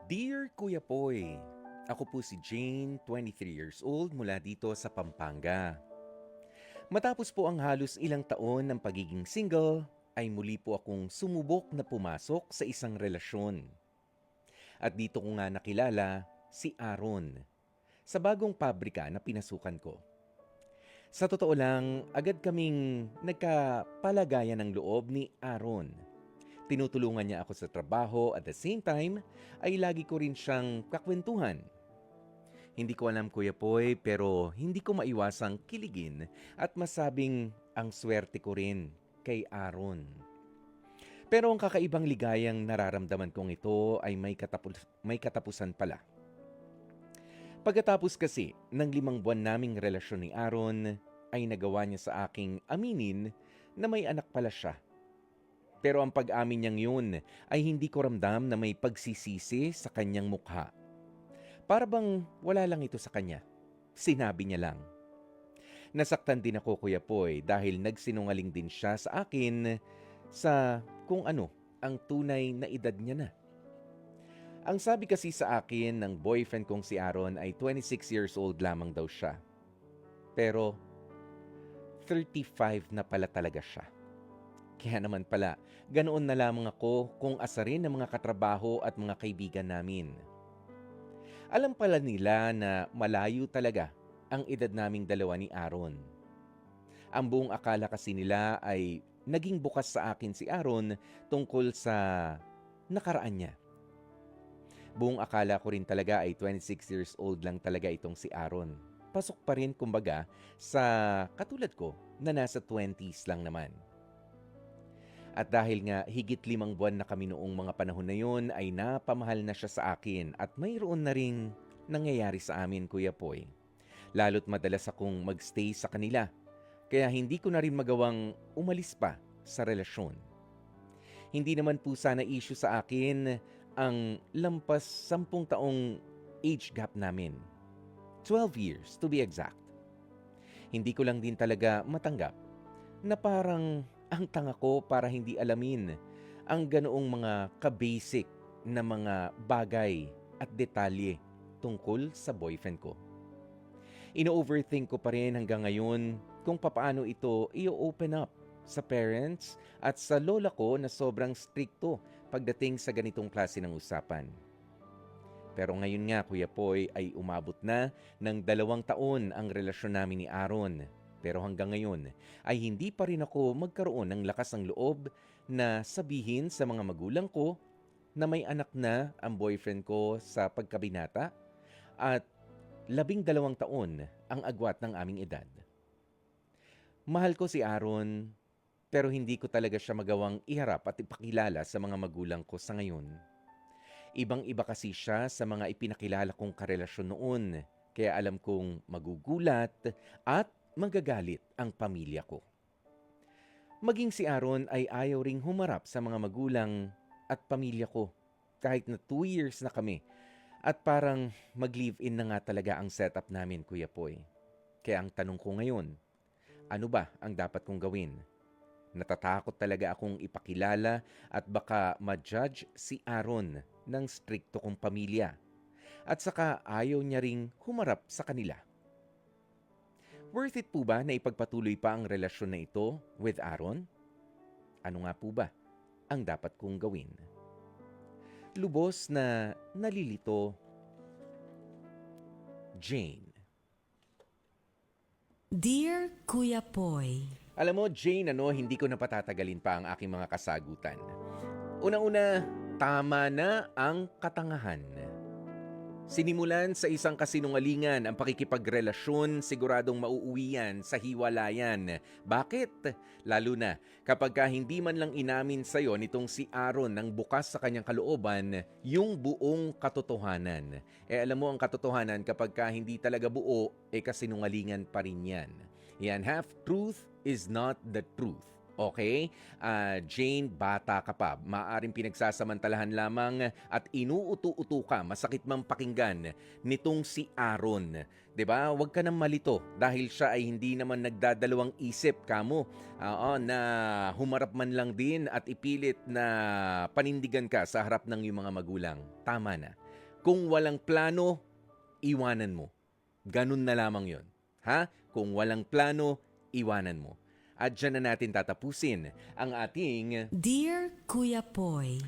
Dear Kuya Poy, ako po si Jane, 23 years old mula dito sa Pampanga. Matapos po ang halos ilang taon ng pagiging single, ay muli po akong sumubok na pumasok sa isang relasyon. At dito ko nga nakilala si Aaron sa bagong pabrika na pinasukan ko. Sa totoo lang, agad kaming nagkapalagayan ng loob ni Aaron. Tinutulungan niya ako sa trabaho at the same time ay lagi ko rin siyang kakwentuhan. Hindi ko alam Kuya Poy pero hindi ko maiwasang kiligin at masabing ang swerte ko rin kay Aaron. Pero ang kakaibang ligayang nararamdaman kong ito ay may katapusan pala. Pagkatapos kasi ng 5 buwan naming relasyon ni Aaron ay nagawa niya sa aking aminin na may anak pala siya. Pero ang pag-amin niyang yun ay hindi ko ramdam na may pagsisisi sa kanyang mukha. Para bang wala lang ito sa kanya. Sinabi niya lang. Nasaktan din ako Kuya Poy dahil nagsinungaling din siya sa akin sa kung ano ang tunay na edad niya na. Ang sabi kasi sa akin ng boyfriend kong si Aaron ay 26 years old lamang daw siya. Pero 35 na pala talaga siya. Kaya naman pala, ganoon na lamang ako kung asarin ng mga katrabaho at mga kaibigan namin. Alam pala nila na malayo talaga ang edad naming dalawa ni Aaron. Ang buong akala kasi nila ay naging bukas sa akin si Aaron tungkol sa nakaraan niya. Buong akala ko rin talaga ay 26 years old lang talaga itong si Aaron. Pasok pa rin kumbaga sa katulad ko na nasa 20s lang naman. At dahil nga higit 5 buwan na kami noong mga panahon na yun ay napamahal na siya sa akin at mayroon na ring nangyayari sa amin Kuya Poy. Lalo't madalas akong magstay sa kanila kaya hindi ko na rin magawang umalis pa sa relasyon. Hindi naman po sana issue sa akin ang lampas 10 taong age gap namin. 12 years to be exact. Hindi ko lang din talaga matanggap na parang ang tanga ko para hindi alamin ang ganoong mga ka-basic na mga bagay at detalye tungkol sa boyfriend ko. Ino-overthink ko pa rin hanggang ngayon kung papaano ito i-open up sa parents at sa lola ko na sobrang stricto pagdating sa ganitong klase ng usapan. Pero ngayon nga Kuya Poy ay umabot na ng 2 taon ang relasyon namin ni Aaron. Pero hanggang ngayon ay hindi pa rin ako magkaroon ng lakas ng loob na sabihin sa mga magulang ko na may anak na ang boyfriend ko sa pagkabinata at 12 taon ang agwat ng aming edad. Mahal ko si Aaron pero hindi ko talaga siya magawang iharap at ipakilala sa mga magulang ko sa ngayon. Ibang-iba kasi siya sa mga ipinakilala kong karelasyon noon, kaya alam kong magugulat at magagalit ang pamilya ko. Maging si Aaron ay ayaw ring humarap sa mga magulang at pamilya ko kahit na 2 years na kami at parang mag-live-in na nga talaga ang setup namin Kuya Poy. Kaya ang tanong ko ngayon, ano ba ang dapat kong gawin? Natatakot talaga akong ipakilala at baka ma-judge si Aaron ng strikto kong pamilya. At saka ayaw niya ring humarap sa kanila. Worth it po ba na ipagpatuloy pa ang relasyon na ito with Aaron? Ano nga po ba ang dapat kong gawin? Lubos na nalilito, Jane. Dear Kuya Poy, Alam mo, Jane, hindi ko na patatagalin pa ang aking mga kasagutan. Una-una, tama na ang katangahan. Sinimulan sa isang kasinungalingan ang pakikipagrelasyon, siguradong mauuwi yan sa hiwalayan. Bakit? Lalo na kapag hindi man lang inamin sa'yo nitong si Aaron ng bukas sa kanyang kalooban yung buong katotohanan. Alam mo ang katotohanan kapag hindi talaga buo, kasinungalingan pa rin yan. Yan, half truth is not the truth. Okay? Jane, bata ka pa. Maaring pinagsasamantalahan lamang at inuuto-uto ka, masakit mang pakinggan, nitong si Aaron. 'Di ba? Huwag ka nang malito dahil siya ay hindi naman nagdadalawang isip kamo na humarap man lang din at ipilit na panindigan ka sa harap ng iyong mga magulang. Tama na. Kung walang plano, iwanan mo. Ganun na lamang yon. Ha? Kung walang plano, iwanan mo. At dyan na natin tatapusin ang ating Dear Kuya Poy,